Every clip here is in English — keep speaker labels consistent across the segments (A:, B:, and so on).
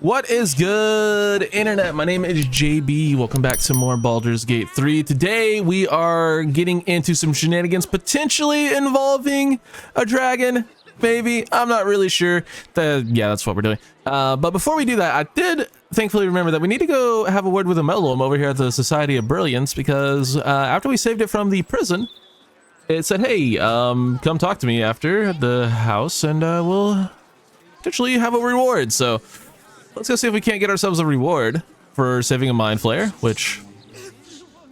A: What is good, internet? My name is JB. Welcome back to more Baldur's Gate 3. Today we are getting into some shenanigans, potentially involving a dragon. Maybe, I'm not really sure. Yeah, that's what we're doing. But before we do that, I did thankfully remember that we need to go have a word with a Mellow over here at the Society of Brilliance, because after we saved it from the prison, it said, hey, come talk to me after the house and we'll potentially have a reward. So let's go see if we can't get ourselves a reward for saving a mind flayer, which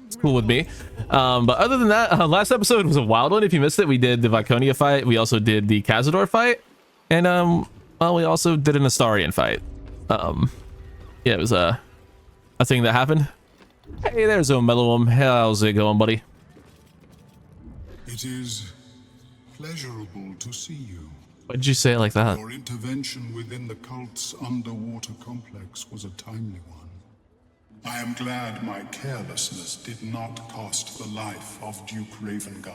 A: is cool with me. But other than that, last episode was a wild one. If you missed it, we did the Viconia fight. We also did the Cazador fight. And, well, we also did an Astarian fight. Yeah, it was a thing that happened. Hey, there's Omelum. How's it going, buddy?
B: It is pleasurable to see you.
A: Why did you say it like that?
B: Your intervention within the cult's underwater complex was a timely one. I am glad my carelessness did not cost the life of Duke Ravengard.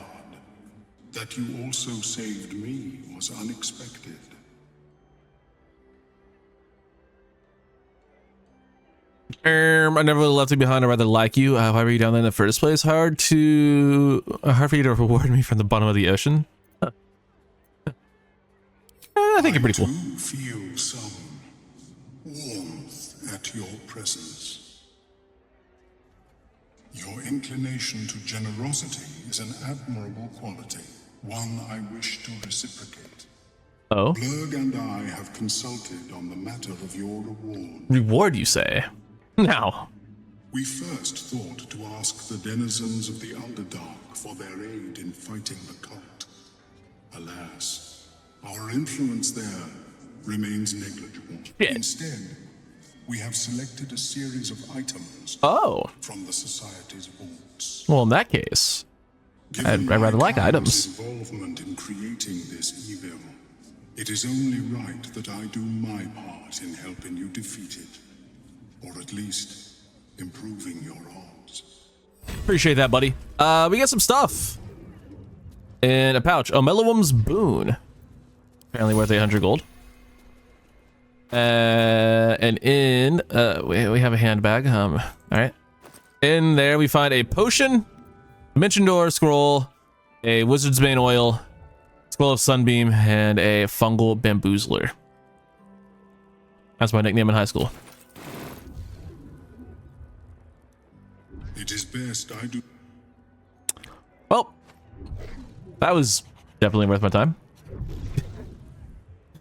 B: That you also saved me was unexpected.
A: I never really left you behind. I rather like you. Why were you down there in the first place? Hard for you to reward me from the bottom of the ocean. Huh. I think you're pretty cool.
B: I do feel some warmth at your presence. Your inclination to generosity is an admirable quality, one I wish to reciprocate.
A: Oh?
B: Blurg and I have consulted on the matter of your reward.
A: Reward, you say? Now.
B: We first thought to ask the denizens of the Underdark for their aid in fighting the cult. Alas, our influence there remains negligible.
A: Shit.
B: Instead, we have selected a series of items from the Society's vaults.
A: Well, in that case, I'd rather like items.
B: Involvement in creating this evil, it is only right that I do my part in helping you defeat it. Or at least, improving your odds.
A: Appreciate that, buddy. We got some stuff. In a pouch. Omelowum's Boon. Apparently worth 800 gold. And in... we have a handbag. Alright. In there, we find a potion, Dimension Door scroll, a Wizard's Bane oil, Scroll of Sunbeam, and a fungal bamboozler. That's my nickname in high school.
B: It is best I do.
A: Well, that was definitely worth my time.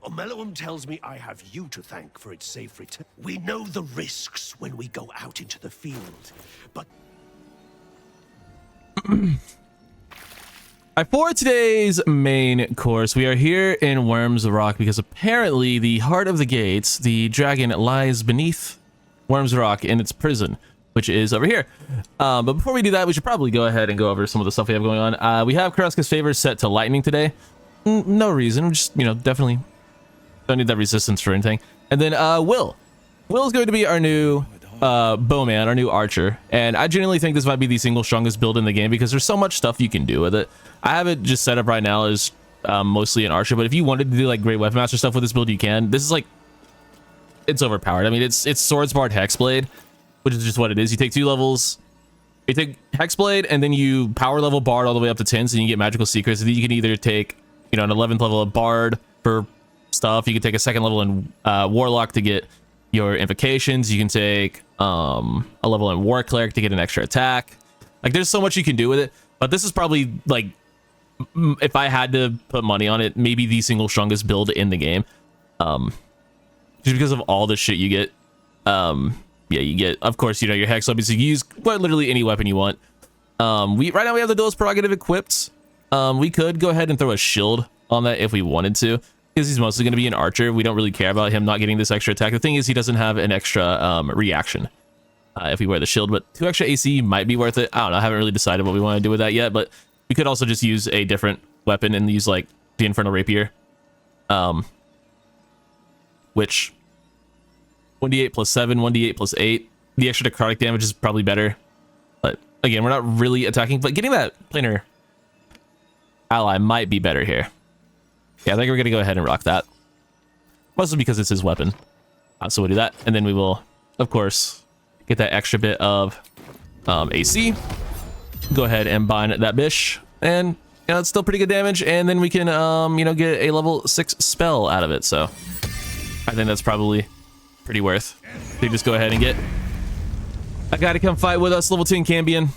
C: Omelowum tells me I have you to thank for its safe return. We know the risks when we go out into the field, but...
A: For today's main course, we are here in Worm's Rock because apparently the heart of the gates, the dragon, lies beneath Worm's Rock in its prison, which is over here. But before we do that, we should probably go ahead and go over some of the stuff we have going on. We have Kreska's favor set to lightning today. No reason, just, you know, definitely don't need that resistance for anything. And then Will's going to be our new bowman, our new archer. And I genuinely think this might be the single strongest build in the game because there's so much stuff you can do with it. I have it just set up right now as mostly an archer, but if you wanted to do like great weapon master stuff with this build, you can. This is like, it's overpowered. I mean, it's swords barred hexblade, which is just what it is. You take 2 levels, you take hexblade, and then you power level bard all the way up to 10, so you can get magical secrets. And then you can either take, you know, an 11th level of bard for stuff. You can take a 2nd level in warlock to get your invocations. You can take a level in war cleric to get an extra attack. Like, there's so much you can do with it, but this is probably, like, if I had to put money on it, maybe the single strongest build in the game, just because of all the shit you get. Yeah, you get, of course, you know, your hex weapons. You can use quite literally any weapon you want. Right now we have the duelist prerogative equipped. We could go ahead and throw a shield on that if we wanted to, because he's mostly going to be an archer. We don't really care about him not getting this extra attack. The thing is, he doesn't have an extra reaction if we wear the shield, but 2 extra AC might be worth it. I don't know. I haven't really decided what we want to do with that yet, but we could also just use a different weapon and use like the Infernal Rapier, which 1d8 plus 7, 1d8 plus 8. The extra necrotic damage is probably better, but again, we're not really attacking, but getting that planar ally might be better here. Yeah, I think we're gonna go ahead and rock that. Mostly because it's his weapon. So we'll do that, and then we will, of course, get that extra bit of AC. Go ahead and bind that bish, and you know, it's still pretty good damage, and then we can you know, get a level 6 spell out of it. So I think that's probably pretty worth. So you just go ahead and get a guy to come fight with us, level 10 Cambion.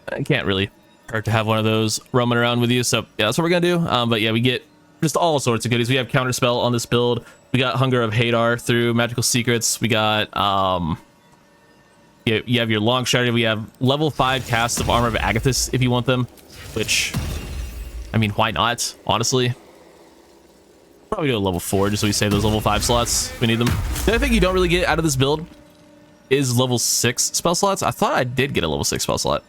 A: I can't really hurt to have one of those roaming around with you. So yeah, that's what we're gonna do. But yeah, we get just all sorts of goodies. We have counterspell on this build. We got Hunger of Hadar through Magical Secrets. We got you have your long strider. We have level 5 casts of Armor of Agathis if you want them, which, I mean, why not, honestly? Probably go to level 4 just so we save those level 5 slots if we need them. The other thing you don't really get out of this build is level 6 spell slots. I thought I did get a level 6 spell slot.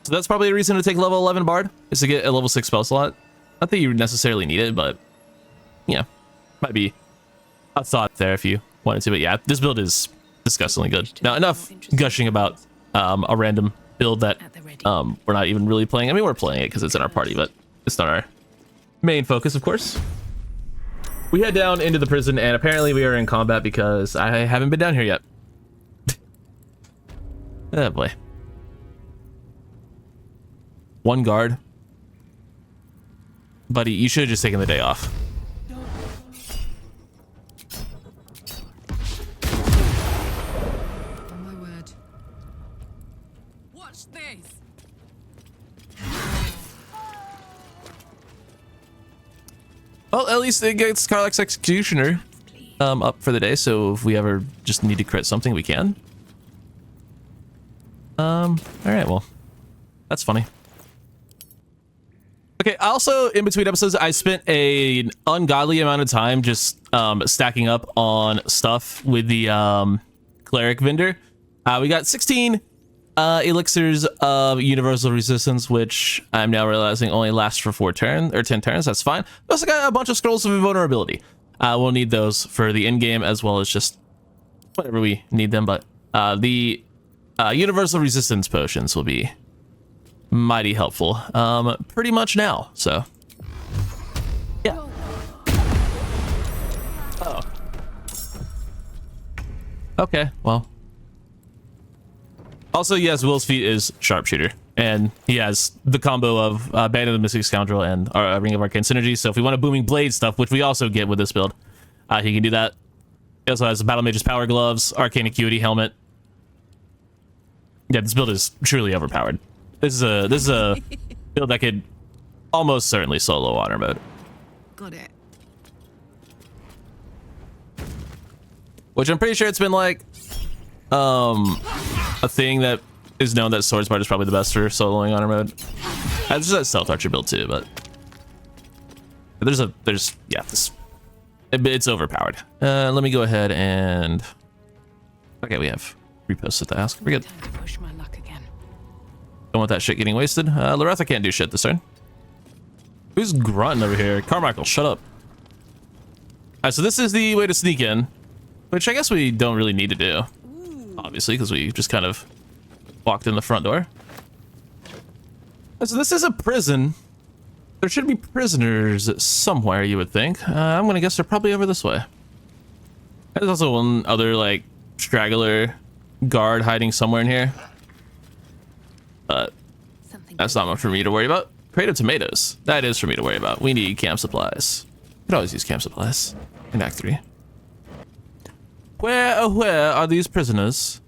A: So that's probably a reason to take level 11 Bard, is to get a level 6 spell slot. Not that you necessarily need it, but yeah, might be a thought there if you wanted to. But yeah, this build is disgustingly good. Now, enough gushing about a random build that we're not even really playing. I mean, we're playing it because it's in our party, but it's not our main focus, of course. We head down into the prison, and apparently we are in combat because I haven't been down here yet. Oh boy. One guard. Buddy, you should have just taken the day off.
D: Oh my word. Watch this.
A: Well, at least it gets Karlach's Executioner up for the day, so if we ever just need to crit something, we can. All right, well, that's funny. Okay, also, in between episodes, I spent an ungodly amount of time just stacking up on stuff with the cleric vendor. We got 16 elixirs of universal resistance, which I'm now realizing only lasts for 10 turns. That's fine. We also got a bunch of scrolls of invulnerability. We'll need those for the end game as well as just whenever we need them. But the universal resistance potions will be mighty helpful pretty much now. So yeah. Oh. Okay, well. Also, yes, Will's feat is sharpshooter, and he has the combo of Band of the Mystic Scoundrel and Ring of Arcane Synergy. So if we want a booming blade stuff, which we also get with this build, he can do that. He also has Battle Mage's Power Gloves, Arcane Acuity Helmet. Yeah, this build is truly overpowered. This is a build that could almost certainly solo water mode.
D: Got it.
A: Which I'm pretty sure it's been like a thing that is known that Swordsbard is probably the best for soloing honor mode. There's that Stealth Archer build too, but yeah, it's overpowered. Let me go ahead and okay, we have reposted the ask. We're good.
D: Time to push my luck again.
A: Don't want that shit getting wasted. Loretha can't do shit this turn. Who's grunting over here? Carmichael, shut up. Alright, so this is the way to sneak in, which I guess we don't really need to do, obviously, because we just kind of walked in the front door. So this is a prison. There should be prisoners somewhere, you would think. I'm gonna guess they're probably over this way. There's also one other, like, straggler guard hiding somewhere in here. But that's not much for me to worry about. Crate of tomatoes. That is for me to worry about. We need camp supplies. We could always use camp supplies in Act 3. Where are these prisoners?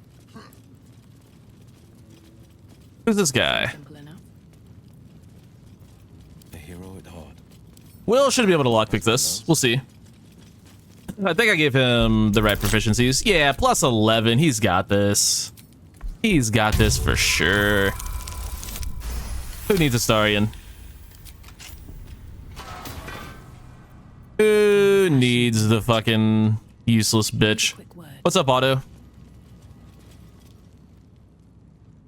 A: Who's this guy?
D: Simple enough.
E: The hero at heart.
A: Will should be able to lockpick this. We'll see. I think I gave him the right proficiencies. Yeah, plus 11. He's got this. He's got this for sure. Who needs a Starian? Who needs the fucking useless bitch?
D: Quick word.
A: What's up, Otto?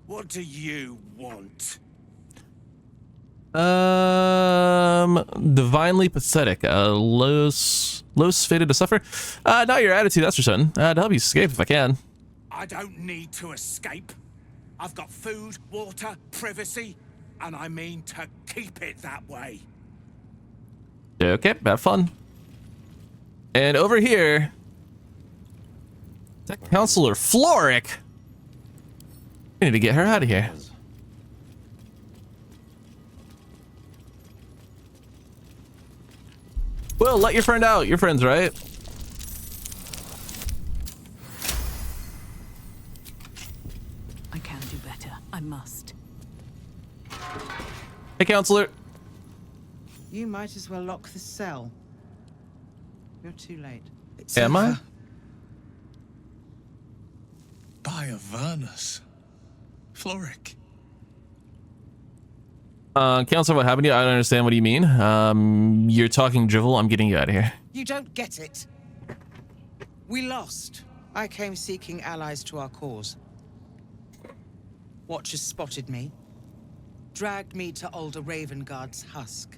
C: What do you want?
A: Divinely pathetic. Los fated to suffer. Not your attitude, that's for certain. To help you escape if I can.
C: I don't need to escape. I've got food, water, privacy, and I mean to keep it that way.
A: Okay, have fun. And over here, That Counselor Floric. We need to get her out of here. Well, let your friend out. Your friend's right.
D: I can do better. I must.
A: Hey, Counselor.
E: You might as well lock the cell. You're too late. It's
A: Am I?
F: By Avernus. Floric.
A: Counselor, what happened to you? I don't understand. What do you mean? You're talking drivel. I'm getting you out of here.
E: You don't get it. We lost. I came seeking allies to our cause. Watchers spotted me, dragged me to older Ravenguard's husk,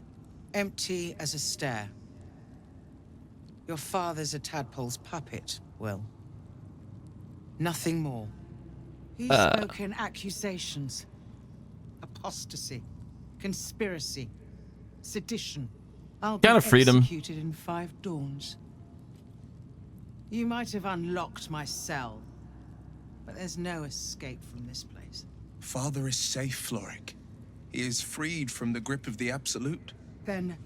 E: empty as a stare. Your father's a tadpole's puppet, Will. Nothing more. He spoke in accusations. Apostasy, conspiracy, sedition. I'll be
A: Kind of freedom.
E: executed in 5 dawns. You might have unlocked my cell, but there's no escape from this place.
F: Father is safe, Floric. He is freed from the grip of the Absolute.
E: Then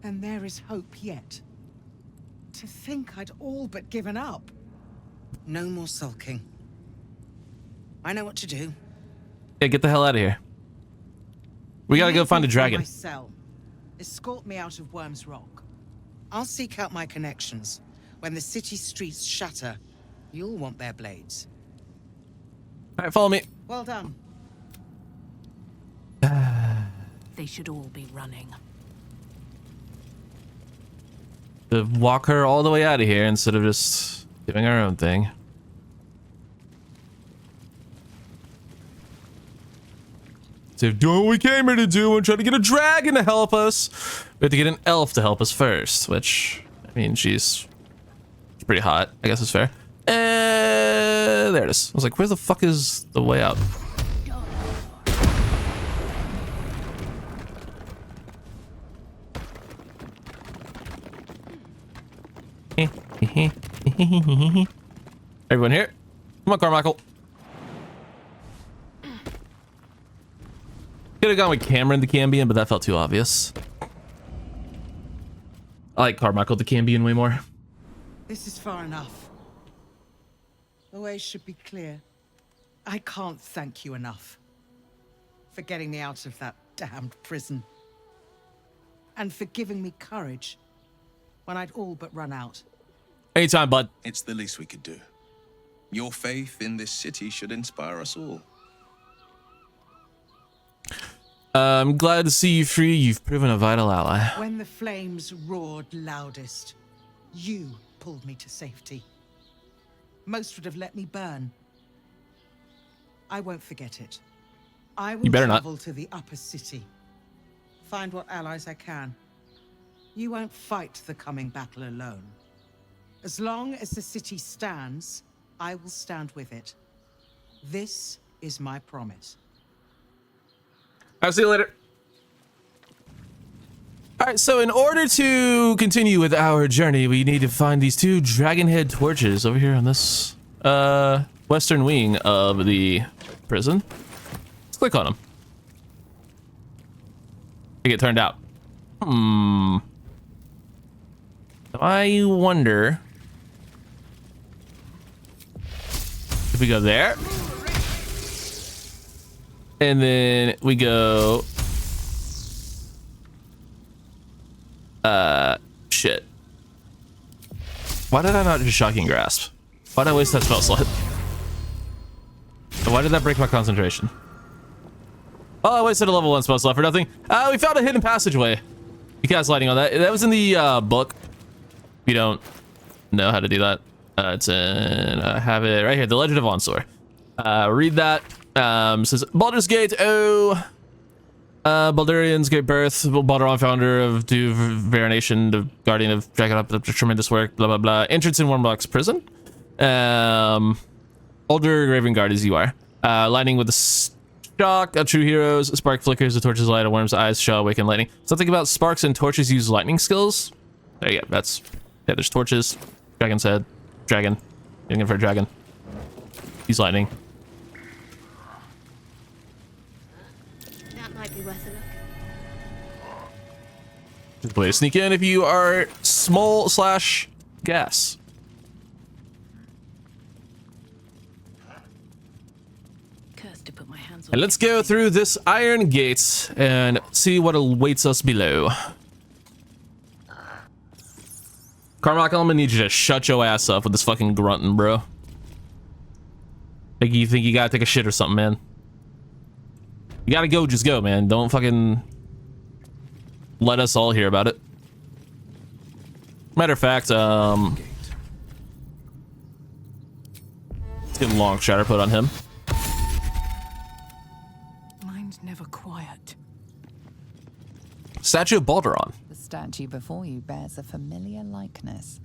E: there is hope yet. To think I'd all but given up. No more sulking. I know what to do.
A: Yeah, get the hell out of here. We gotta go
E: Leave
A: find a
E: me from
A: dragon.
E: My cell. Escort me out of Worm's Rock. I'll seek out my connections. When the city streets shatter, you'll want their blades.
A: All right, follow me.
E: Well done.
D: They should all be running.
A: To walk her all the way out of here instead of just doing our own thing. So doing what we came here to do and try to get a dragon to help us. We have to get an elf to help us first, which, I mean, she's pretty hot. I guess it's fair. There it is. I was like, where the fuck is the way out? Everyone here? Come on, Carmichael. Could have gone with Cameron the Cambion, but that felt too obvious. I like Carmichael the Cambion way more.
E: This is far enough. The way should be clear. I can't thank you enough for getting me out of that damned prison. And for giving me courage when I'd all but run out.
A: Anytime, bud.
F: It's the least we could do. Your faith in this city should inspire us all.
A: I'm glad to see you free. You've proven a vital ally.
E: When the flames roared loudest, you pulled me to safety. Most would have let me burn. I won't forget it. I will
A: You better not.
E: travel to the upper city. Find what allies I can. You won't fight the coming battle alone. As long as the city stands, I will stand with it. This is my promise.
A: I'll see you later. All right, so in order to continue with our journey, we need to find these 2 dragon head torches over here on this western wing of the prison. Let's click on them. They get turned out. I wonder if we go there. And then we go... shit. Why did I not just shocking grasp? Why did I waste that spell slot? Why did that break my concentration? Oh, I wasted a level 1 spell slot for nothing. We found a hidden passageway. You cast lightning on that. That was in the book. If you don't know how to do that, it's in... I have it right here. The Legend of Ansur. Read that. Says Baldur's Gate. Baldurian's great birth. Baldur, founder of Duvera Nation, the guardian of Dragon Up, tremendous work. Blah blah blah. Entrance in Wormlock's prison. Older Ravenguard as you are. Lightning with the shock of true heroes. Spark flickers. The torches light. A worm's eyes shall awaken lightning. Something about sparks and torches use lightning skills. There you go. That's... yeah, there's torches. Dragon's head. Dragon. Getting in for a dragon. He's lightning.
G: That might be worth a look.
A: Just a way to sneak in if you are small / gas.
D: Cursed to put my hands on.
A: And let's go through this iron gate and see what awaits us below. Carmack, I'm gonna need you to shut your ass up with this fucking grunting, bro. Like, you think you gotta take a shit or something, man. You gotta go, just go, man. Don't fucking let us all hear about it. Matter of fact, let's get a long shatter put on him.
D: Mine's never quiet.
A: Statue of Baldur on.
H: The statue before you bears a familiar likeness.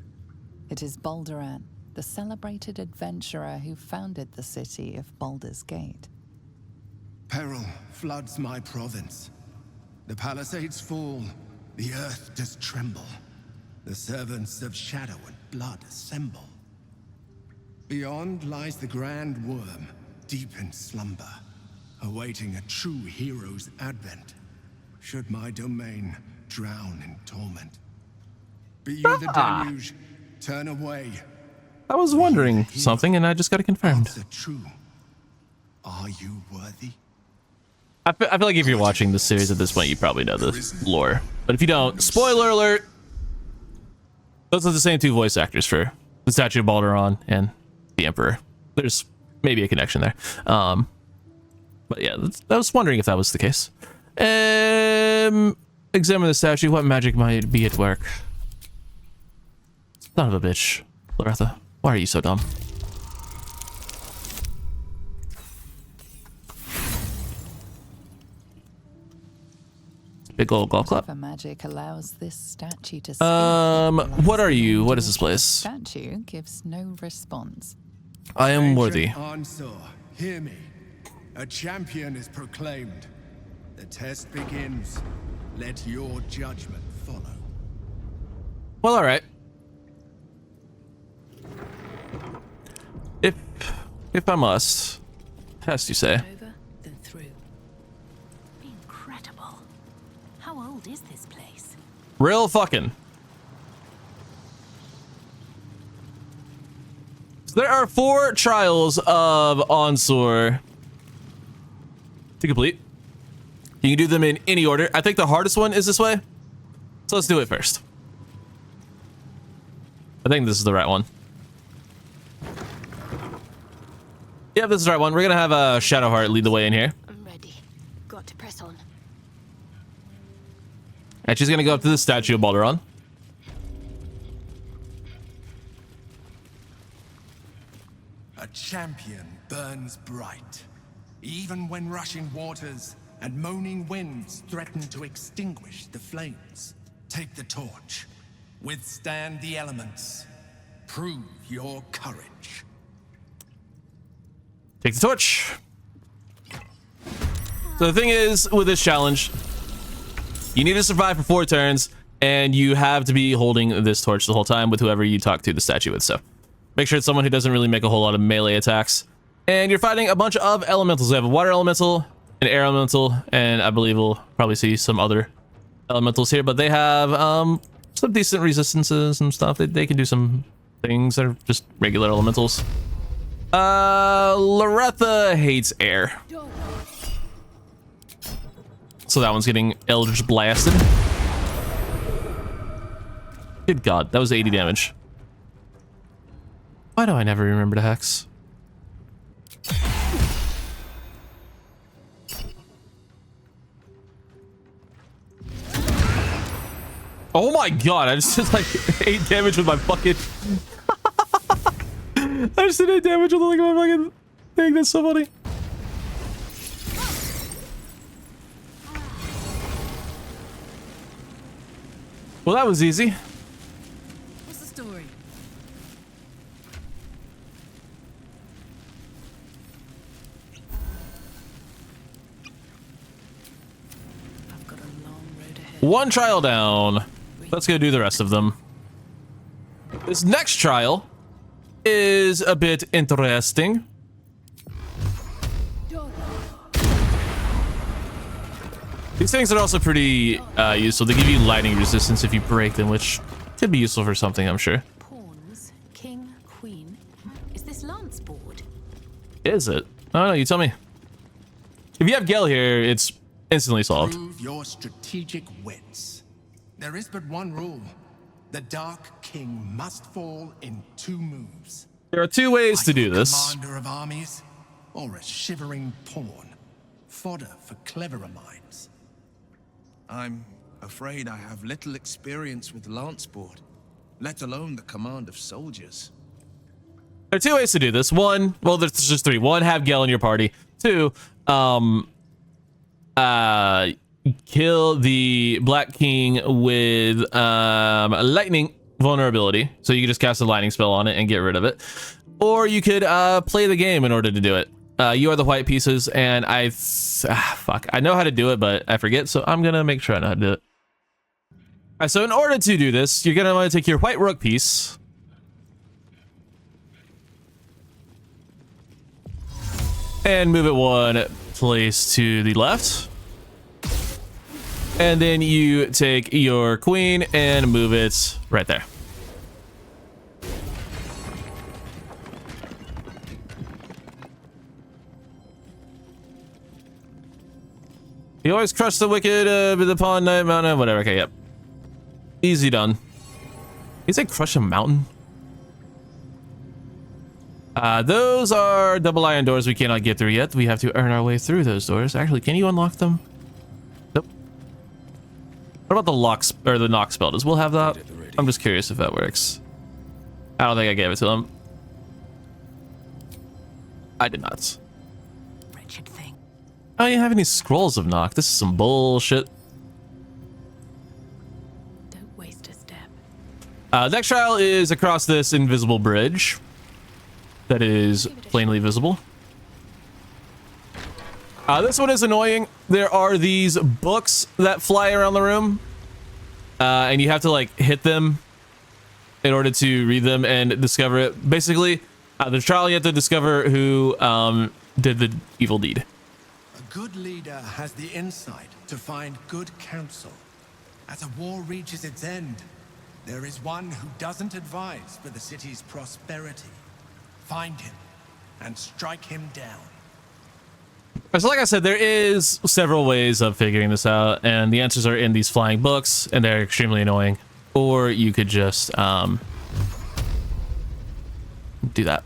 H: It is Baldur, the celebrated adventurer who founded the city of Baldur's Gate.
F: Peril floods my province. The palisades fall, the earth does tremble. The servants of shadow and blood assemble. Beyond lies the grand worm, deep in slumber, awaiting a true hero's advent. Should my domain drown in torment. Be you the deluge, turn away.
A: I was wondering something and I just got it confirmed.
F: Answer true. Are you worthy?
A: I feel like if you're watching this series at this point, you probably know the lore. But if you don't, spoiler alert! Those are the same 2 voice actors for the Statue of Baldur and the Emperor. There's maybe a connection there. But yeah, I was wondering if that was the case. Examine the statue. What magic might be at work? Son of a bitch. Loretha, why are you so dumb? Big old golf club.
H: Clever magic allows this statue to speak.
A: What are you? What is this place?
H: Statue gives no response.
A: I am worthy.
F: Ansur, hear me. A champion is proclaimed. The test begins. Let your judgment follow.
A: Well, all right. If I must, test, you say?
D: Over, then through. Incredible. How old is this place?
A: Real fucking. So there are 4 trials of Ansur to complete. You can do them in any order. I think the hardest one is this way. So let's do it first. I think this is the right one. Yeah, this is the right one. We're gonna have a Shadowheart lead the way in here.
G: I'm ready. Got to press on.
A: And she's gonna go up to the statue of Baldur.
F: A champion burns bright, even when rushing waters and moaning winds threaten to extinguish the flames. Take the torch, withstand the elements, prove your courage.
A: Take the torch. So the thing is, with this challenge, you need to survive for 4 turns, and you have to be holding this torch the whole time with whoever you talk to the statue with. So make sure it's someone who doesn't really make a whole lot of melee attacks. And you're fighting a bunch of elementals. We have a water elemental, an air elemental, and I believe we'll probably see some other elementals here, but they have some decent resistances and stuff. They can do some things that are just regular elementals. Loretha hates air. So that one's getting Eldritch blasted. Good God, that was 80 damage. Why do I never remember to hex? Oh my God, I just did like 8 damage with my fucking... I just did 8 damage with like my fucking thing. That's so funny. Well, that was easy.
D: What's the story? I've got a long road ahead.
A: 1 trial down. Let's go do the rest of them. This next trial is a bit interesting. These things are also pretty useful. They give you lightning resistance if you break them, which could be useful for something, I'm sure.
D: Pawns, king, queen. Is this lance board?
A: Is it? I don't know, you tell me. If you have Gale here, it's instantly solved.
F: Prove your strategic wits. There is but one rule. The Dark King must fall in 2 moves.
A: There are 2 ways to do
F: Like a
A: this.
F: commander of armies, or a shivering pawn. Fodder for cleverer minds.
I: I'm afraid I have little experience with lance board, let alone the command of soldiers.
A: There are 2 ways to do this. 1, well, there's just 3. 1, have Gale in your party. 2, kill the Black King with lightning vulnerability, so you can just cast a lightning spell on it and get rid of it. Or you could play the game in order to do it. You are the white pieces, and fuck, I know how to do it, but I forget, so I'm gonna make sure I know how to do it. Alright, so in order to do this, you're gonna want to take your white rook piece, and move it 1 place to the left. And then you take your queen and move it right there. You always crush the wicked with the pawn, mountain, whatever. Okay, yep. Easy done. You say crush a mountain? Those are double iron doors we cannot get through yet. We have to earn our way through those doors. Actually, can you unlock them? Nope. What about the lock or the knock spell? Does Will have that? I'm just curious if that works. I don't think I gave it to him. I did not.
D: Wretched thing.
A: Oh, you have any scrolls of knock? This is some bullshit.
D: Don't waste a step.
A: Next trial is across this invisible bridge that is plainly visible. This one is annoying. There are these books that fly around the room, and you have to like hit them in order to read them and discover it. Basically, the trial you have to discover who did the evil deed.
F: A good leader has the insight to find good counsel. As a war reaches its end, there is one who doesn't advise for the city's prosperity. Find him and strike him down.
A: So like I said, there is several ways of figuring this out, and the answers are in these flying books, and they're extremely annoying. Or you could just do that.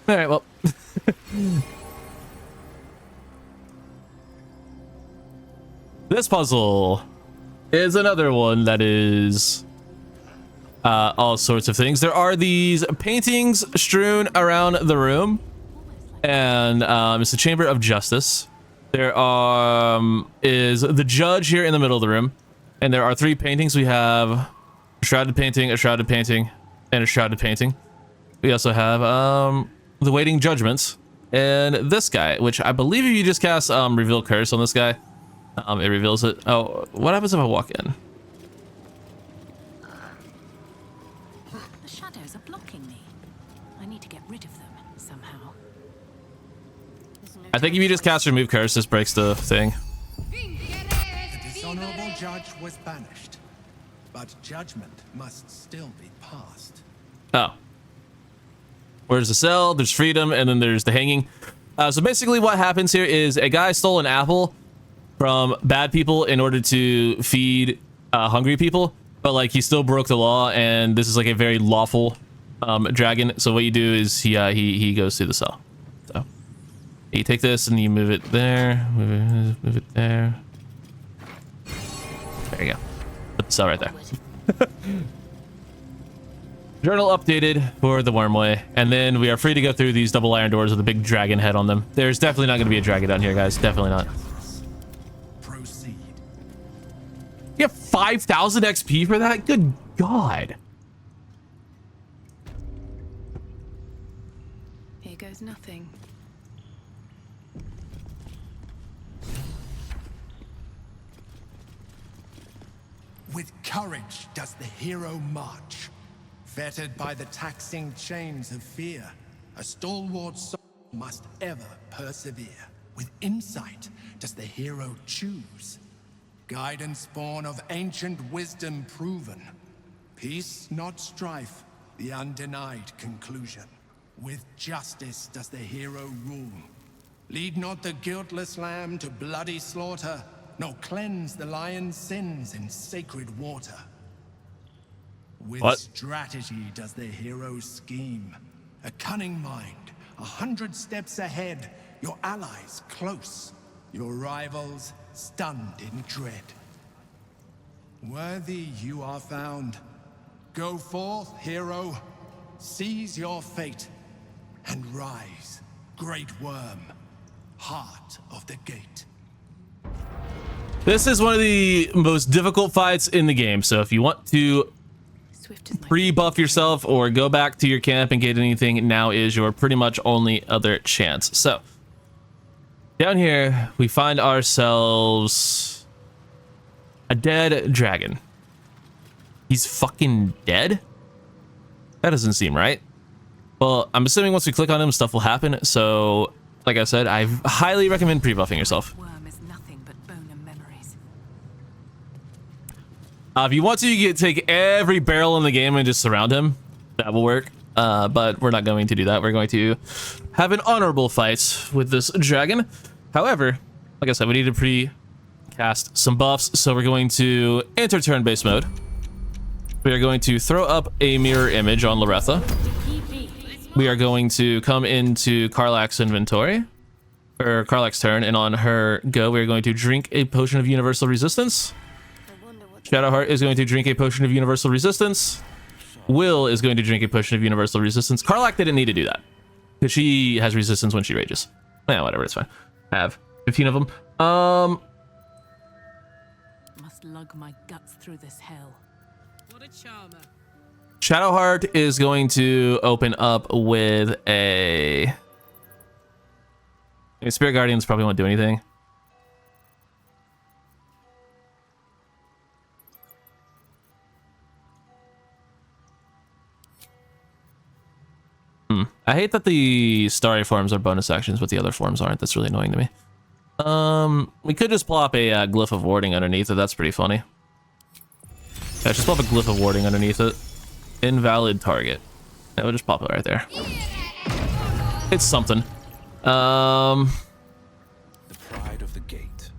A: All right, well. This puzzle is another one that is all sorts of things. There are these paintings strewn around the room, and it's the Chamber of Justice. There is the judge here in the middle of the room, and there are 3 paintings. We have a shrouded painting, a shrouded painting, and a shrouded painting. We also have the Waiting Judgments, and this guy, which I believe if you just cast Reveal Curse on this guy, it reveals it. Oh, what happens if I walk in?
D: The shadows are blocking me. I need to get rid of them somehow.
A: I think if you just cast Remove Curse, this breaks the thing.
F: The dishonorable judge was banished, but judgment must still be passed.
A: Oh. Where's the cell? There's freedom, and then there's the hanging. So basically what happens here is a guy stole an apple from bad people in order to feed hungry people, but like he still broke the law, and this is like a very lawful dragon. So what you do is he goes through the cell. So you take this and you move it there, move it there. There you go. Put the cell right there. Journal updated for the Wormway, and then we are free to go through these double iron doors with a big dragon head on them. There's definitely not going to be a dragon down here, guys. Definitely not.
F: Proceed.
A: You have 5,000 XP for that? Good God.
D: Here goes nothing.
F: With courage does the hero march. Fettered by the taxing chains of fear, a stalwart soul must ever persevere. With insight does the hero choose. Guidance born of ancient wisdom proven. Peace, not strife, the undenied conclusion. With justice does the hero rule. Lead not the guiltless lamb to bloody slaughter, nor cleanse the lion's sins in sacred water. With
A: What?
F: strategy does the hero scheme. A cunning mind, 100 steps ahead, your allies close, your rivals stunned in dread. Worthy you are found. Go forth, hero, seize your fate, and rise, great worm, heart of the gate.
A: This is one of the most difficult fights in the game, so if you want to
D: Swift as my
A: pre-buff yourself or go back to your camp and get anything, now is your pretty much only other chance. So down here we find ourselves a dead dragon. He's fucking dead? That doesn't seem right. Well, I'm assuming once we click on him, stuff will happen. So like I said, I highly recommend pre-buffing yourself.
D: worm is nothing but bone and memories.
A: If you want to, you can take every barrel in the game and just surround him. That will work. But we're not going to do that. We're going to have an honorable fight with this dragon. However, like I said, we need to pre-cast some buffs. So we're going to enter turn-based mode. We are going to throw up a mirror image on Loretha. We are going to come into Karlach's inventory, or Karlach's turn, and on her go, we are going to drink a potion of universal resistance. Shadowheart is going to drink a potion of universal resistance. Will is going to drink a potion of universal resistance. Karlach didn't need to do that because she has resistance when she rages. Yeah, whatever, it's fine. I have 15 of them.
D: Must lug my guts through this hell. What a charmer.
A: Shadowheart is going to open up with a... Spirit Guardians probably won't do anything. I hate that the starry forms are bonus actions, but the other forms aren't. That's really annoying to me. We could just plop a glyph of warding underneath it. That's pretty funny. Yeah, just plop a glyph of warding underneath it. Invalid target. Yeah, we'll just pop it right there. It's something.
I: The pride of the gate.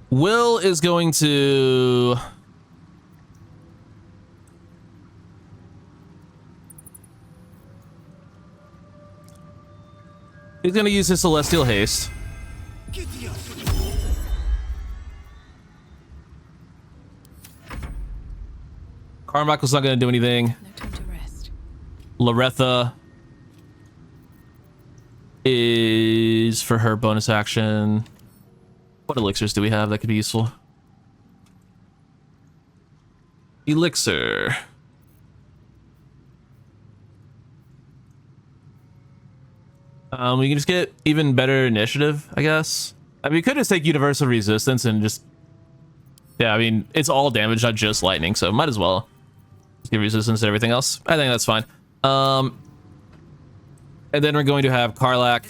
A: Will is going to... He's going to use his Celestial Haste. Carmichael's not going to do anything.
D: No time to rest.
A: Loretha is for her bonus action. What elixirs do we have that could be useful? Elixir. We can just get even better initiative, I guess. I mean, we could just take universal resistance and just... Yeah, I mean, it's all damage, not just lightning, so might as well just give resistance to everything else. I think that's fine. And then we're going to have Karlach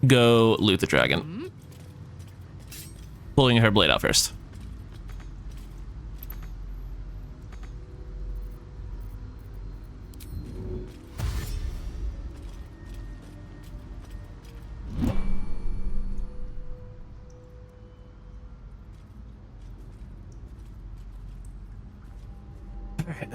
A: go loot the dragon. Pulling her blade out first. Alright.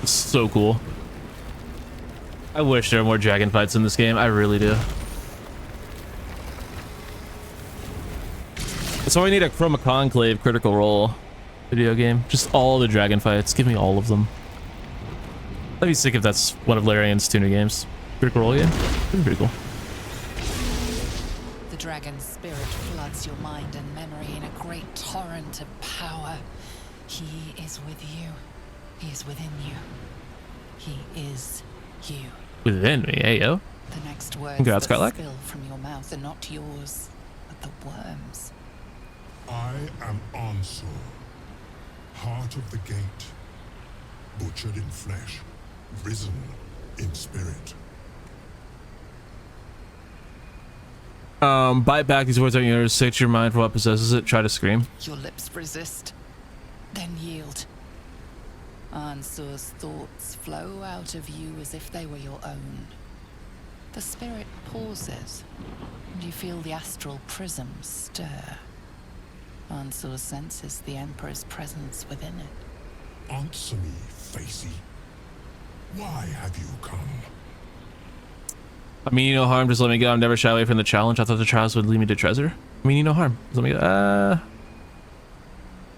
A: It's so cool. I wish there were more dragon fights in this game. I really do. So I need a Chroma Conclave Critical Role video game. Just all the dragon fights. Give me all of them. That'd be sick if that's one of Larian's tuner games. Critical Role game. That'd be pretty cool.
H: The dragon's spirit floods your mind and memory in a great torrent of power. He is with you. He is within you. He is you.
A: Within me, ayo.
H: The next words
A: Congrats,
H: that
A: Skylark.
H: spill from your mouth are not yours, but the worms.
B: I am Ansur, heart of the gate, butchered in flesh, risen in spirit.
A: Bite back. These words aren't yours. Say to your mind for what possesses it. Try to scream.
H: Your lips resist, then yield. Ansur's thoughts flow out of you as if they were your own. The spirit pauses, and you feel the astral prism stir. Ansur senses the Emperor's presence within it.
B: Answer me, Facey. Why have you come?
A: I mean, no harm. Just let me go. I'm never shy away from the challenge. I thought the trials would lead me to treasure. I mean, no harm. Just let me go.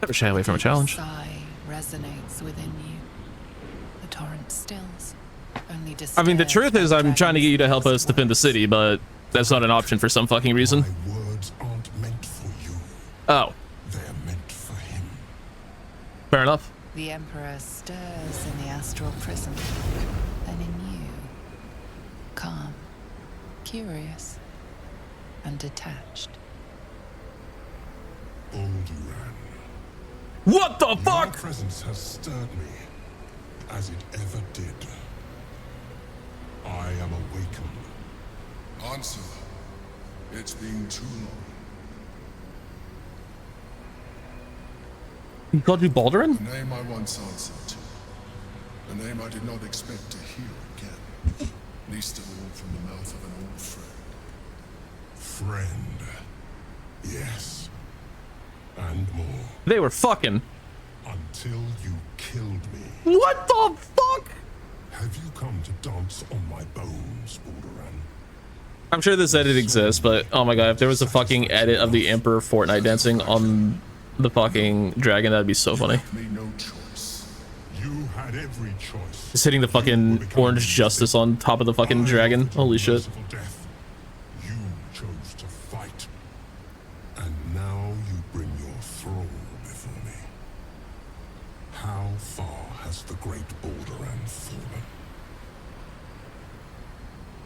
A: Never shy away from a challenge.
H: Sigh resonates within you. The torrent stills. Only
A: I mean, the
H: disturbed
A: truth is,
H: by
A: I'm trying to get you to help
H: dragon's
A: us defend the city, but that's not an option for some fucking reason.
B: My words aren't meant for you.
A: Oh,
B: They're meant for him.
A: fair enough.
H: The Emperor stirs in the astral prison, then in you, calm, curious, and detached.
B: Baldur.
A: What the
B: Your
A: fuck?
B: presence has stirred me, as it ever did. I am awakened.
J: Ansur, it's been too long.
A: You called you Baldurin?
J: The name I once answered to. A name I did not expect to hear again. Least of all from the mouth of an old friend.
B: Friend. Yes. And more.
A: They were fucking.
B: Until you killed me.
A: What the fuck?
B: Have you come to dance on my bones, Balduran?
A: I'm sure this edit exists, but oh my god, if there was a fucking edit of the Emperor Fortnite dancing on the fucking dragon, that'd be so funny.
J: Me no choice.
B: You had every choice.
A: Just hitting the fucking orange justice on top of the fucking dragon. Holy shit.
B: Merciful death. You chose to fight. And now you bring your thrall before me. How far has the great Balduran fallen?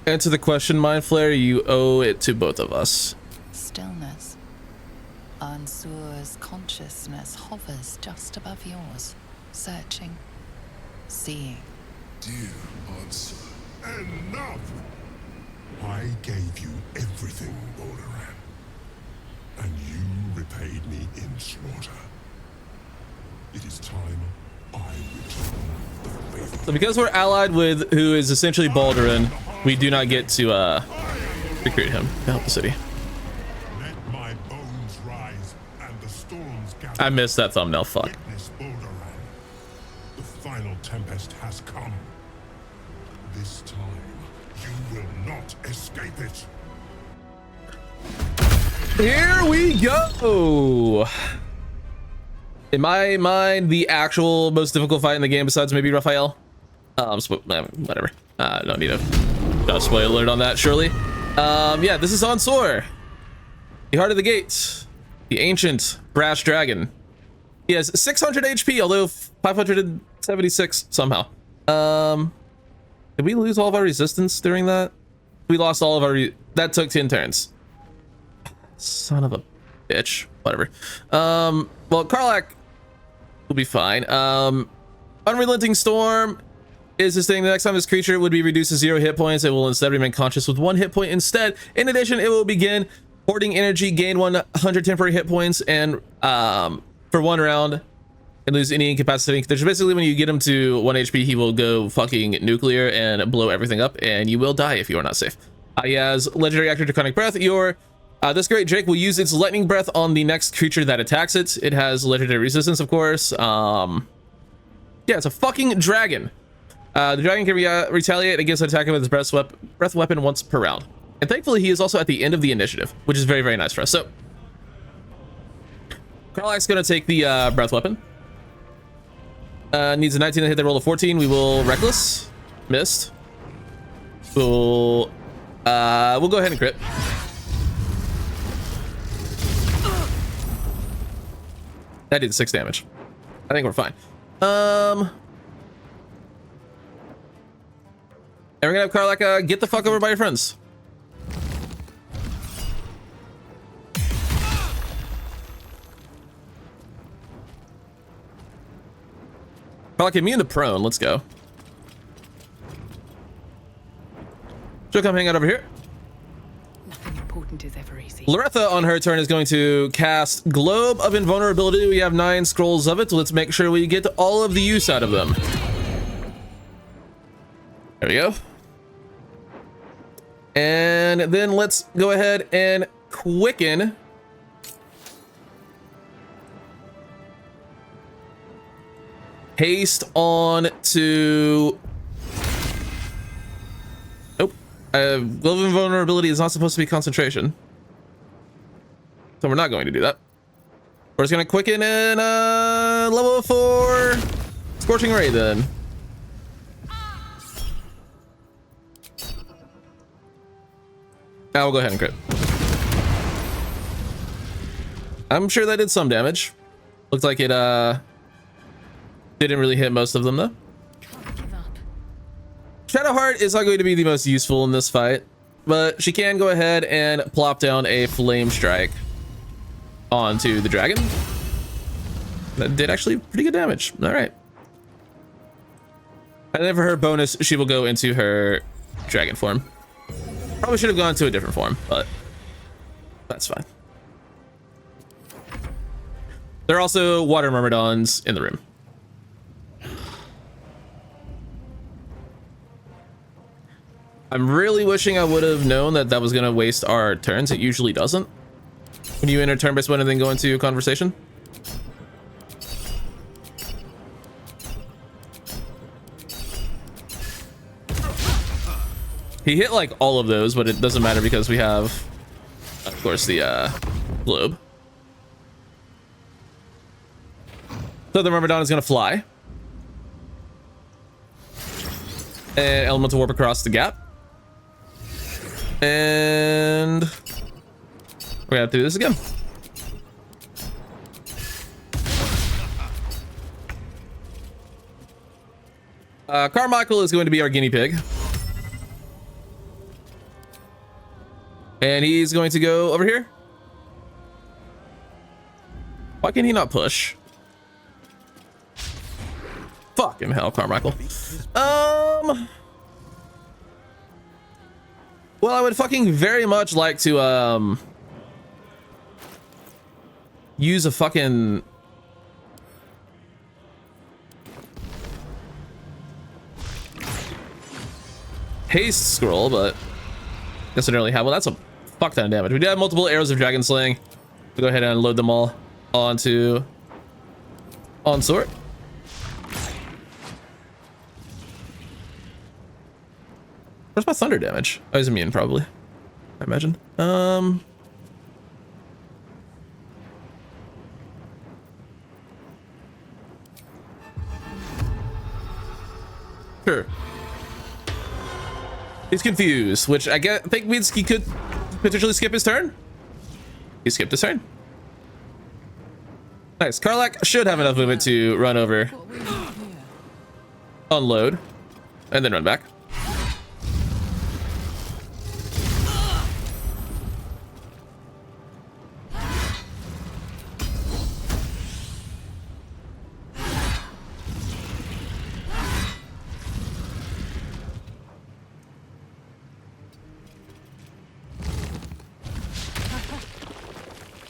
A: Answer the question, Mind Flare. You owe it to both of us.
H: Stillness. Ansur's consciousness hovers just above yours, searching, seeing.
J: Dear Ansur.
B: Enough! I gave you everything, Balduran. And you repaid me in slaughter. It is time I return the favor.
A: So because we're allied with who is essentially Baldurin, we do not get to recruit him to help the city.
B: Let my bones rise and the storms gather.
A: I missed that thumbnail. Fuck.
B: Witness Balduran. The final tempest has come. This time, you will not escape it.
A: Here we go. In my mind, the actual most difficult fight in the game, besides maybe Raphael. Whatever. Don't need a spoiler alert on that, surely. Yeah, this is Ansur, the heart of the gates, the ancient brass dragon. He has 600 HP, although 576 somehow. Did we lose all of our resistance during that? We lost all of our that took 10 turns. Son of a bitch. Whatever. Well, Karlach will be fine. Unrelenting Storm is this thing. The next time this creature would be reduced to 0 hit points, it will instead remain conscious with 1 hit point instead. In addition, it will begin hoarding energy, gain 100 temporary hit points, and for 1 round, and lose any incapacitating condition. Basically, when you get him to 1 HP, he will go fucking nuclear and blow everything up, and you will die if you are not safe. He has legendary actor Draconic Breath. This great Drake will use its lightning breath on the next creature that attacks it. It has legendary resistance, of course. Yeah, it's a fucking dragon. The dragon can retaliate against an attacker with his breath weapon once per round. And thankfully, he is also at the end of the initiative, which is very, very nice for us. So, Karlach's going to take the breath weapon. Needs a 19 to hit the roll of 14. We will Reckless. Missed. We'll go ahead and crit. That did 6 damage. I think we're fine. And we're gonna have Karlak get the fuck over by your friends. Karlak, immune to prone. Let's go. She'll come hang out over here.
D: Nothing important is ever easy.
A: Loretha on her turn is going to cast Globe of Invulnerability. We have 9 scrolls of it. Let's make sure we get all of the use out of them. There we go. And then let's go ahead and quicken haste on to Glove of Invulnerability is not supposed to be concentration, so we're not going to do that. We're just gonna quicken in level 4 Scorching Ray then. Now we'll go ahead and crit. I'm sure that did some damage. Looked like it didn't really hit most of them though. Shadowheart is not going to be the most useful in this fight, but she can go ahead and plop down a flame strike onto the dragon. That did actually pretty good damage. All right. And then for her bonus, she will go into her dragon form. Probably should have gone to a different form, but that's fine. There are also water myrmidons in the room. I'm really wishing I would have known that that was going to waste our turns. It usually doesn't. When you enter turn-based mode and then go into conversation. He hit like all of those, but it doesn't matter because we have, of course, the globe. So the Myrmidon is going to fly. And Elemental Warp across the gap. And we're gonna do this again. Carmichael is going to be our guinea pig. And he's going to go over here. Why can he not push? Fucking hell, Carmichael. Well, I would fucking very much like to use a fucking haste scroll, but guess I don't really have one. That's a fuck ton of damage. We do have multiple arrows of dragon slaying. We'll go ahead and load them all onto Ansur. Where's my thunder damage? Oh, he's immune, probably. I imagine. Sure. He's confused, which I think means he could potentially skip his turn. He skipped his turn. Nice. Karlak should have enough movement to run over, unload, and then run back.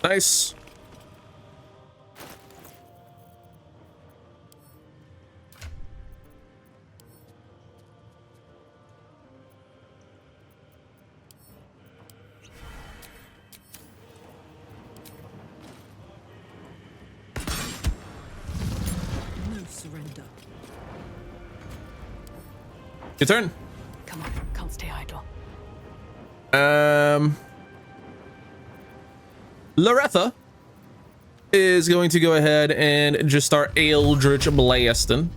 A: Nice.
D: No surrender.
A: Your turn.
D: Come on, can't stay idle.
A: Loretha is going to go ahead and just start Eldritch blasting.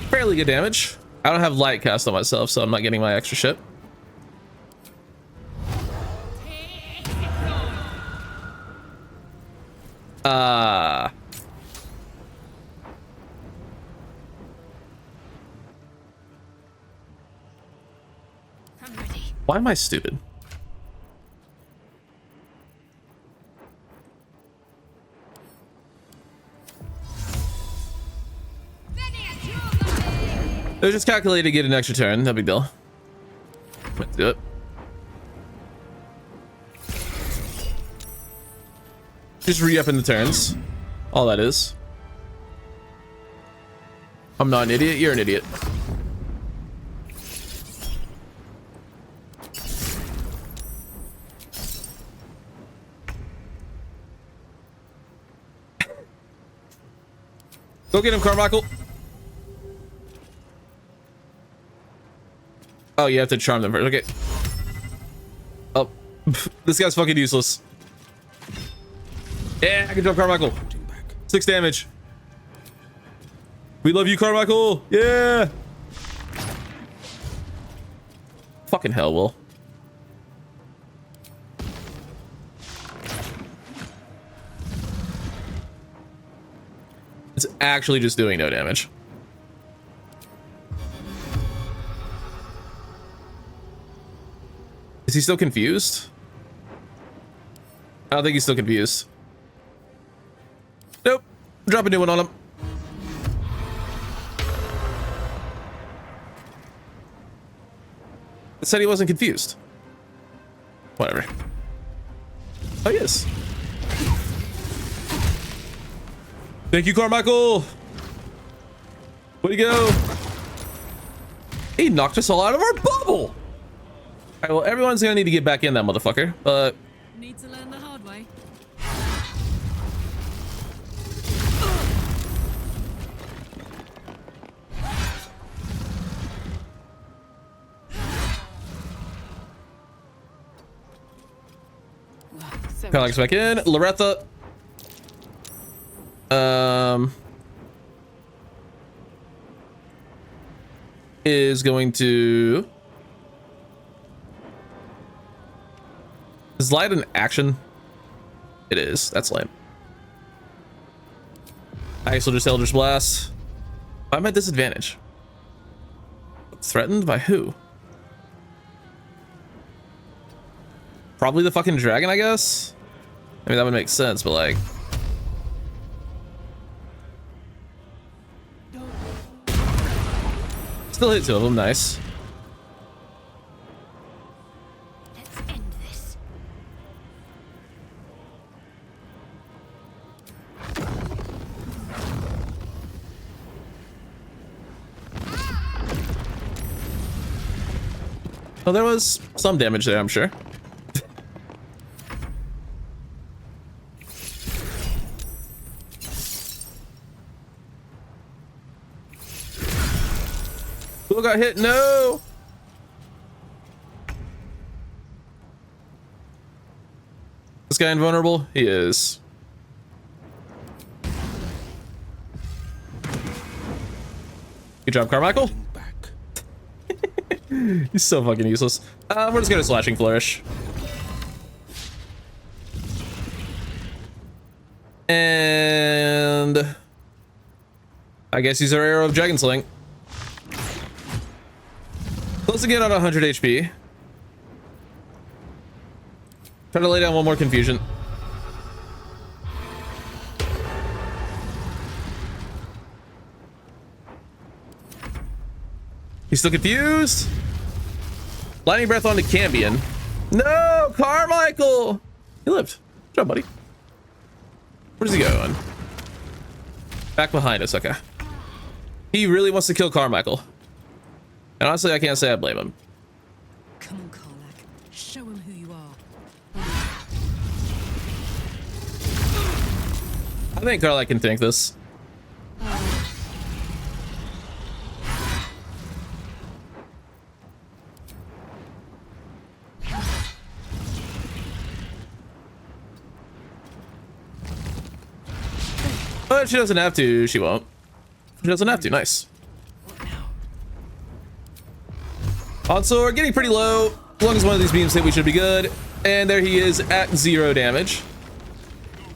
A: Fairly good damage. I don't have light cast on myself, so I'm not getting my extra shit. I'm
G: ready.
A: Why am I stupid? It was just calculated to get an extra turn. No big deal. Let's do it. Just re-upping the turns. All that is. I'm not an idiot. You're an idiot. Go get him, Carmichael. Oh, you have to charm them first. Okay. Oh, this guy's fucking useless. Yeah, I can jump Carmichael. 6 damage. We love you, Carmichael. Yeah. Fucking hell, Will. It's actually just doing no damage. Is he still confused? I don't think he's still confused. Nope. Drop a new one on him. It said he wasn't confused. Whatever. Oh, he is. Thank you, Carmichael. Way to go. He knocked us all out of our bubble. All right, well, everyone's gonna need to get back in that motherfucker, but...
D: Need to learn the hard way.
A: Alex back in. Loretha. Is going to... Is light an action? It is. That's lame. I guess we'll just Eldritch Blast. Why am I at disadvantage? Threatened by who? Probably the fucking dragon, I guess? I mean, that would make sense, but like... Still hit 2 of them, nice.
G: Let's end this.
A: Well, there was some damage there, I'm sure. Who got hit? No! This guy invulnerable? He is. Good job, Carmichael. He's so fucking useless. We're just gonna Slashing Flourish. And... I guess use our Arrow of Dragon Sling. Close again on 100 HP. Try to lay down one more confusion. He's still confused. Lightning Breath onto Cambion. No, Carmichael. He lived. Good job, buddy. Where's he going? Back behind us. Okay. He really wants to kill Carmichael. And honestly, I can't say I blame him.
D: Come on, Karlach. Show him who you are.
A: I think Karlach can tank this. But she doesn't have to. She won't. She doesn't have to. Nice. Ansur getting pretty low. As long as one of these beams hit, we should be good. And there he is at 0 damage.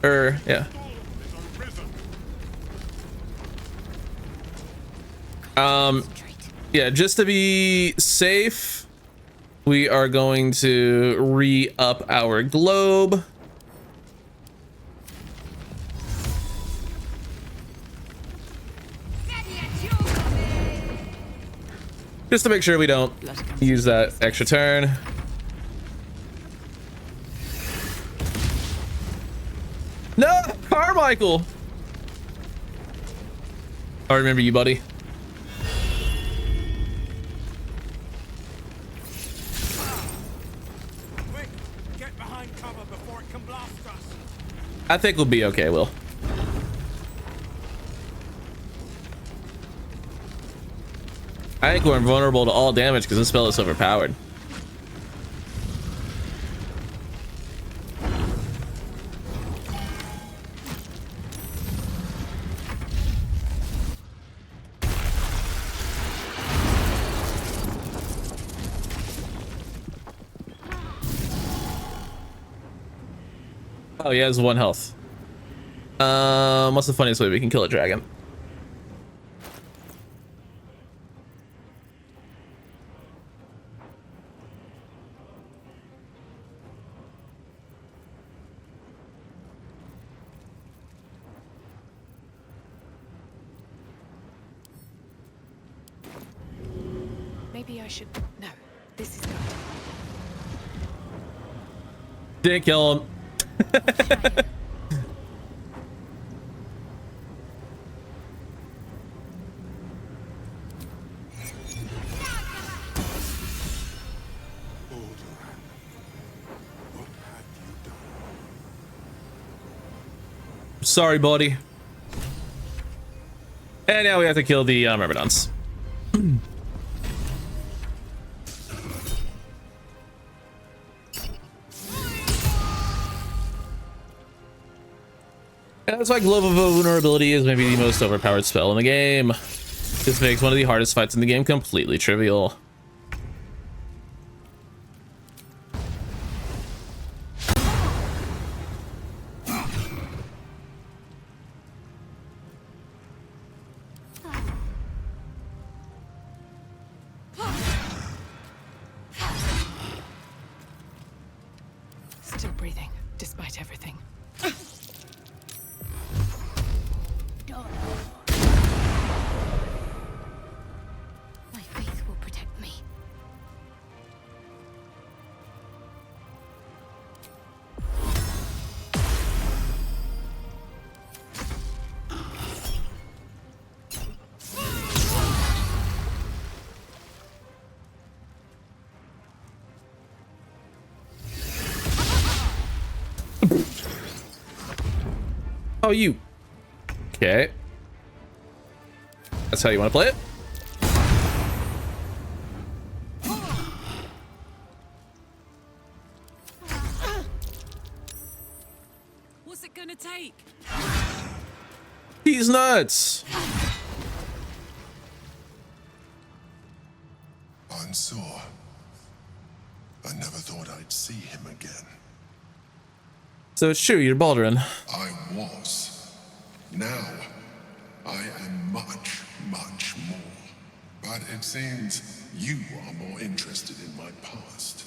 A: Yeah. Yeah, just to be safe, we are going to re-up our globe. Just to make sure we don't use that extra turn. No, Carmichael! I remember you, buddy.
C: Quick, get behind cover before it can blast us.
A: I think we'll be okay, Will. I think we're invulnerable to all damage because this spell is overpowered. Oh, he has 1 health. What's the funniest way we can kill a dragon?
D: Maybe I should. No, this is good.
A: Didn't kill him. Sorry, buddy. And now we have to kill the Myrmidons. Yeah, that's why Glove of Vulnerability is maybe the most overpowered spell in the game. This makes one of the hardest fights in the game completely trivial.
D: Still breathing, despite everything.
G: My faith will protect me.
A: Oh, you. Okay. That's how you want to play it?
D: What's it gonna take?
A: He's nuts.
J: Ansur. I never thought I'd see him again.
A: So it's true, you're Baldurin.
J: I was. Now, I am much, much more. But it seems you are more interested in my past.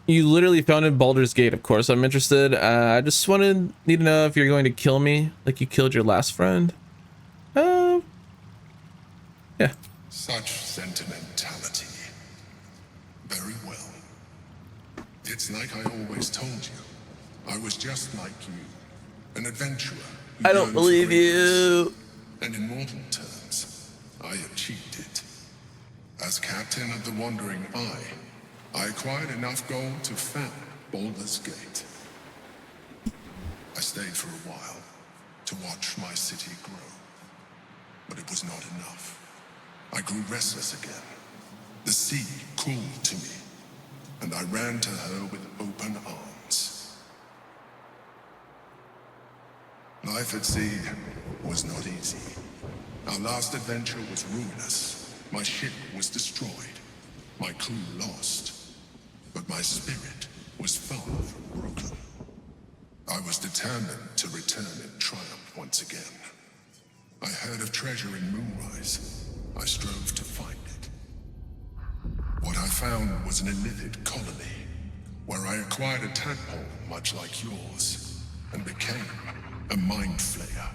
A: You literally founded Baldur's Gate, of course I'm interested. I just need to know if you're going to kill me like you killed your last friend. Yeah.
J: Such sentimentality. Very well. It's like I always told you. I was just like you. An adventurer.
A: I don't believe you.
J: And in mortal terms, I achieved it. As captain of the Wandering Eye, I acquired enough gold to found Baldur's Gate. I stayed for a while to watch my city grow. But it was not enough. I grew restless again. The sea called to me, and I ran to her with open arms. Life at sea was not easy. Our last adventure was ruinous. My ship was destroyed. My crew lost. But my spirit was far from broken. I was determined to return in triumph once again. I heard of treasure in Moonrise. I strove to find it. What I found was an illithid colony, where I acquired a tadpole much like yours, and became a mind flayer,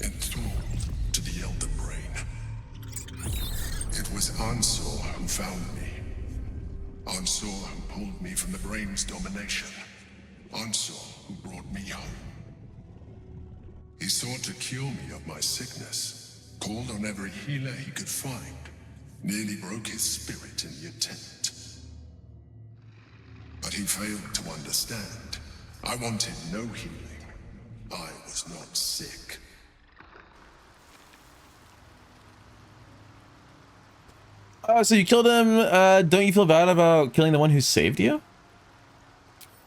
J: enthralled to the Elder Brain. It was Ansur who found me. Ansur who pulled me from the Brain's domination. Ansur who brought me home. He sought to cure me of my sickness, called on every healer he could find, nearly broke his spirit in the attempt. But he failed to understand. I wanted no healing. I was not sick.
A: So you killed him. Don't you feel bad about killing the one who saved you?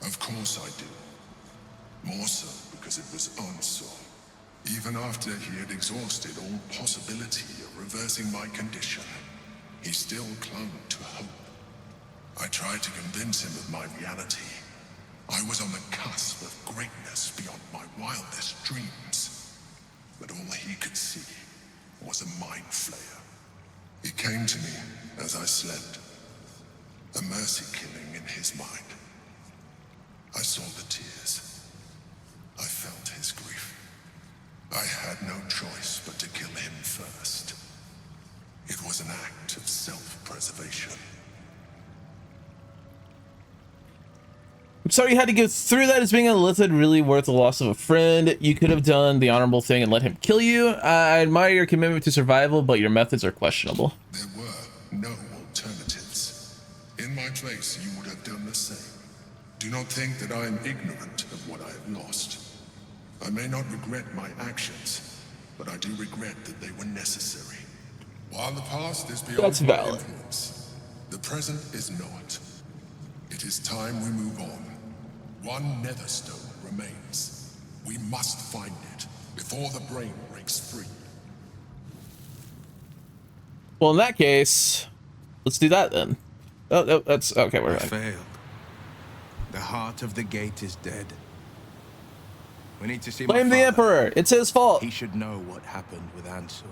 J: Of course I do. More so because it was Ansur. Even after he had exhausted all possibility of reversing my condition, he still clung to hope. I tried to convince him of my reality. I was on the cusp of greatness beyond my wildest dreams. But all he could see was a mind flayer. He came to me as I slept, a mercy killing in his mind. I saw the tears. I felt his grief. I had no choice but to kill him first. It was an act of self-preservation.
A: I'm sorry you had to go through that. As being a illithid really worth the loss of a friend? You could have done the honorable thing and let him kill you. I admire your commitment to survival, but your methods are questionable.
J: There were no alternatives. In my place, you would have done the same. Do not think that I am ignorant of what I have lost. I may not regret my actions, but I do regret that they were necessary. While the past is beyond
A: That's
J: my
A: valid.
J: influence, the present is not. It is time we move on. One netherstone remains. We must find it before the brain breaks free.
A: Well, in that case, let's do that then. Oh, that's okay. We're right.
I: Failed. The heart of the gate is dead. We need to see
A: Blame
I: my
A: the
I: father.
A: Emperor. It's his fault.
I: He should know what happened with Ansur.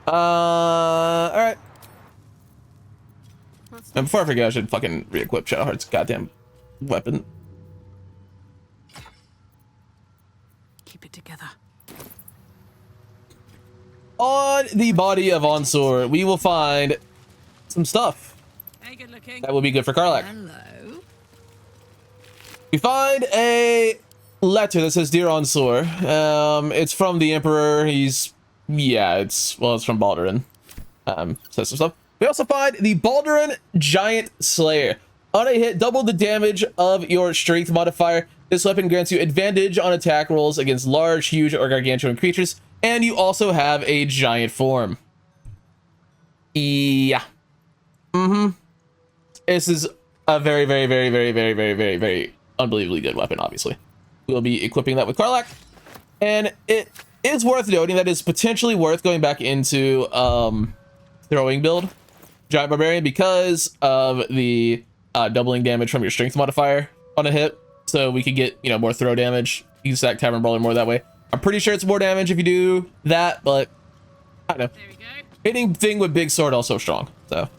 A: All right. And before I forget, I should fucking re-equip Shadowheart's goddamn weapon.
D: Keep it together.
A: On the body of Ansur, we will find some stuff
D: Hey, good looking.
A: that will be good for Karlach.
D: Hello.
A: We find a letter that says, "Dear Ansur." It's from the Emperor. It's from Baldur. Says some stuff. We also find the Balduran Giant Slayer. On a hit, double the damage of your strength modifier. This weapon grants you advantage on attack rolls against large, huge, or gargantuan creatures, and you also have a giant form. Yeah. This is a very, very, very, very, very, very, very, very unbelievably good weapon, obviously. We'll be equipping that with Karlach. And it is worth noting that it's potentially worth going back into throwing build Giant Barbarian because of the doubling damage from your strength modifier on a hit. So we could get, more throw damage. You can stack Tavern Brawler more that way. I'm pretty sure it's more damage if you do that, but I don't know.
D: There we go.
A: Hitting thing with big sword also strong, so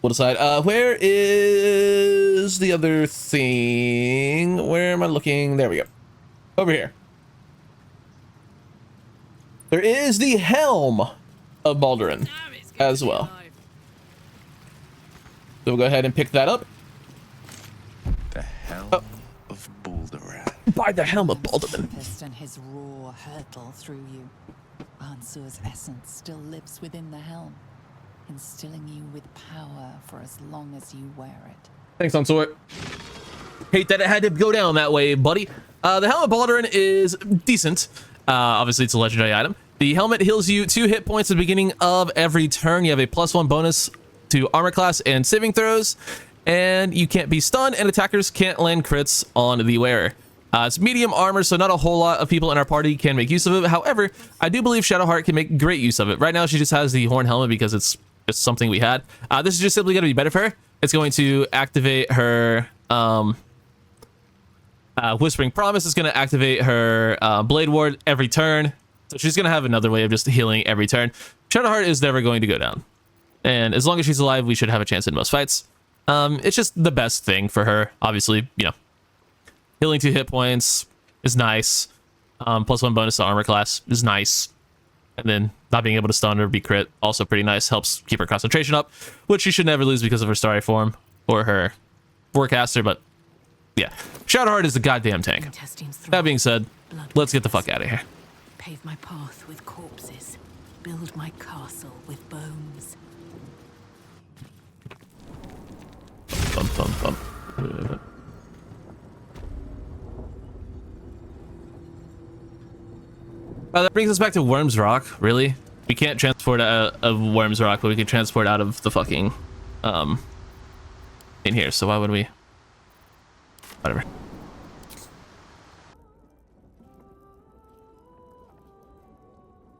A: we'll decide. Where is the other thing? Where am I looking? There we go. Over here. There is the helm of Baldurin as well. So we'll go ahead and pick that up.
I: The helm of Baldur.
A: By the helm of Baldurin.
H: Tempest and his roar hurtle through you. Ansur's essence still lives within the helm, instilling you with power for as long as you wear it.
A: Thanks, Ansur. Hate that it had to go down that way, buddy. The helm of Baldurin is decent. Obviously, it's a legendary item. The helmet heals you 2 hit points at the beginning of every turn. You have a +1 bonus to armor class and saving throws, and you can't be stunned, and attackers can't land crits on the wearer. It's medium armor, so not a whole lot of people in our party can make use of it. However, I do believe Shadowheart can make great use of it. Right now, she just has the horn helmet because it's just something we had. This is just simply going to be better for her. It's going to activate her Whispering Promise is going to activate her Blade Ward every turn. So she's going to have another way of just healing every turn. Shadowheart is never going to go down. And as long as she's alive, we should have a chance in most fights. It's just the best thing for her. Obviously, you know, healing 2 hit points is nice. +1 bonus to armor class is nice. And then not being able to stun or be crit, also pretty nice. Helps keep her concentration up, which she should never lose because of her starry form or her forecaster. But yeah, Shadowheart is the goddamn tank. That being said, let's get the fuck out of here.
D: Pave my path with corpses. Build my castle with bones.
A: Bump, bump, bump. That brings us back to Worm's Rock. Really? We can't transport out of Worm's Rock, but we can transport out of the fucking in here. So why would we? Whatever.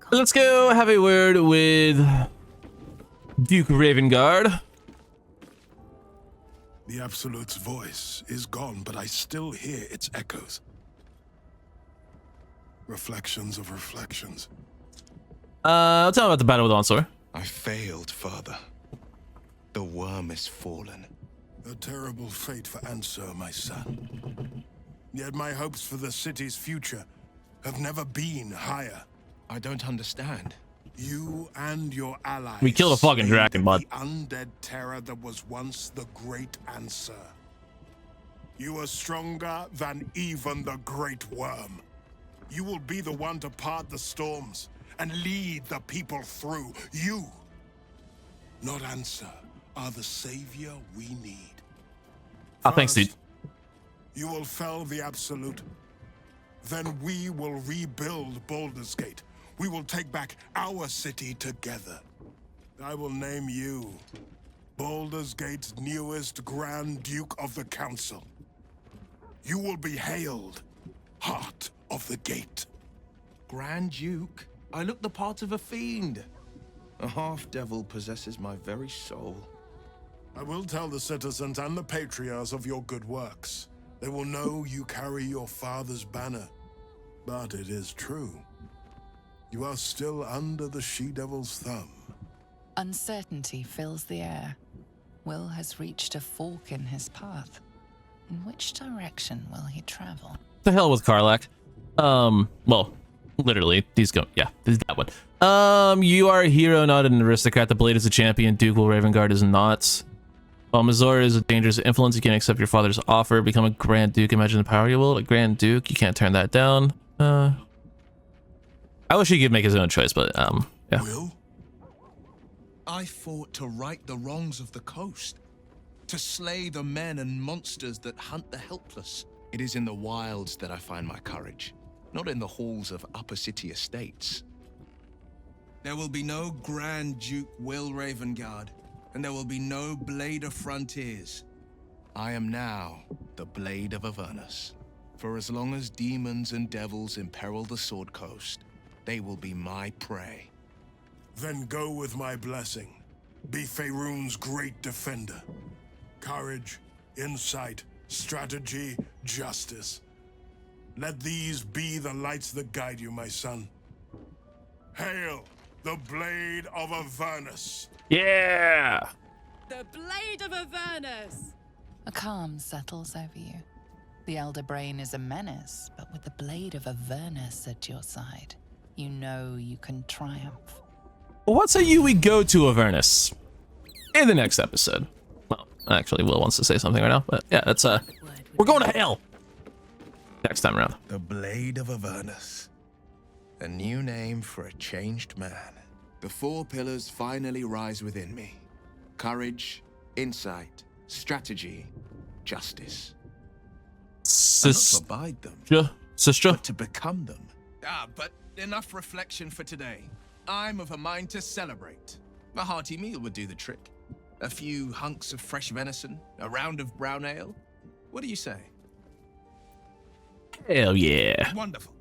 A: Let's go have a word with Duke Ravengard.
J: The Absolute's voice is gone, but I still hear its echoes. Reflections of reflections.
A: I'll tell him about the battle with Ansur.
I: I failed, Father. The worm is fallen.
J: A terrible fate for Ansur, my son. Yet my hopes for the city's future have never been higher.
I: I don't understand.
J: You and your allies.
A: We killed a fucking dragon, bud.
J: The undead terror that was once the great Ansur. You are stronger than even the great worm. You will be the one to part the storms and lead the people through. You, not Ansur, are the savior we need.
A: Oh, thanks, dude.
J: You will fell the Absolute. Then we will rebuild Baldur's Gate. We will take back our city together. I will name you Baldur's Gate's newest Grand Duke of the Council. You will be hailed Heart of the Gate.
I: Grand Duke? I look the part of a fiend. A half-devil possesses my very soul.
J: I will tell the citizens and the patriarchs of your good works. They will know you carry your father's banner. But it is true. You are still under the she-devil's thumb.
H: Uncertainty fills the air. Will has reached a fork in his path. In which direction will he travel?
A: The hell with Karlach. Well, literally, he's going. Yeah, this is that one. You are a hero, not an aristocrat. The blade is a champion. Duke Will Ravengard is not. While Mazor is a dangerous influence, you can't accept your father's offer. Become a Grand Duke. Imagine the power you will. A Grand Duke, you can't turn that down. I wish he could make his own choice, but yeah.
J: Will?
I: I fought to right the wrongs of the coast, to slay the men and monsters that hunt the helpless. It is in the wilds that I find my courage, not in the halls of upper city estates. There will be no Grand Duke Will Ravengard, and there will be no Blade of Frontiers. I am now the Blade of Avernus. For as long as demons and devils imperil the Sword Coast, they will be my prey.
J: Then go with my blessing. Be Faerun's great defender. Courage, insight, strategy, justice. Let these be the lights that guide you, my son. Hail the Blade of Avernus.
A: Yeah.
K: The Blade of Avernus.
H: A calm settles over you. The Elder Brain is a menace, but with the Blade of Avernus at your side, you know you can triumph.
A: Well, what say you we go to Avernus in the next episode? Well, actually, Will wants to say something right now, but yeah, that's we're going to hell next time around.
I: The Blade of Avernus. A new name for a changed man. The 4 pillars finally rise within me. Courage, insight, strategy, justice. Not to abide them,
A: Sister?
I: but to become them. But enough reflection for today. I'm of a mind to celebrate. A hearty meal would do the trick. A few hunks of fresh venison, a round of brown ale. What do you say?
A: Hell yeah.
I: Wonderful.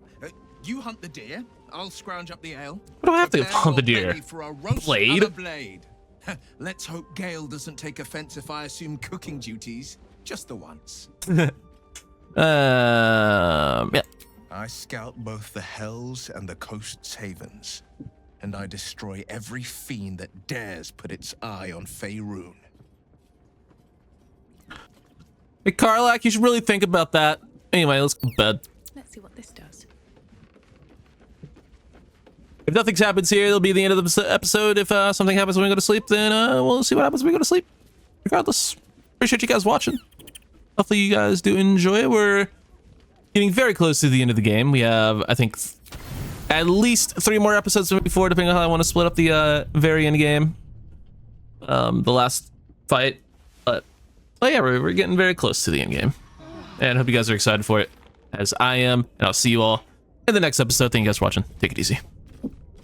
I: You hunt the deer, I'll scrounge up the ale.
A: What do I have to
I: Prepare
A: hunt the
I: your
A: deer?
I: belly for a roast
A: Blade?
I: of a blade. Let's hope Gale doesn't take offense if I assume cooking duties just the once.
A: Yeah.
I: I scout both the hells and the coast's havens, and I destroy every fiend that dares put its eye on Faerun.
A: Hey, Karlak, you should really think about that. Anyway, let's go to bed.
D: Let's see what this does.
A: If nothing happens here, it'll be the end of the episode. If something happens when we go to sleep, then we'll see what happens when we go to sleep. Regardless, appreciate you guys watching. Hopefully you guys do enjoy it. We're getting very close to the end of the game. We have, I think, at least 3 more episodes than before, depending on how I want to split up the very end game. The last fight. But yeah, we're getting very close to the end game. And I hope you guys are excited for it, as I am. And I'll see you all in the next episode. Thank you guys for watching. Take it easy.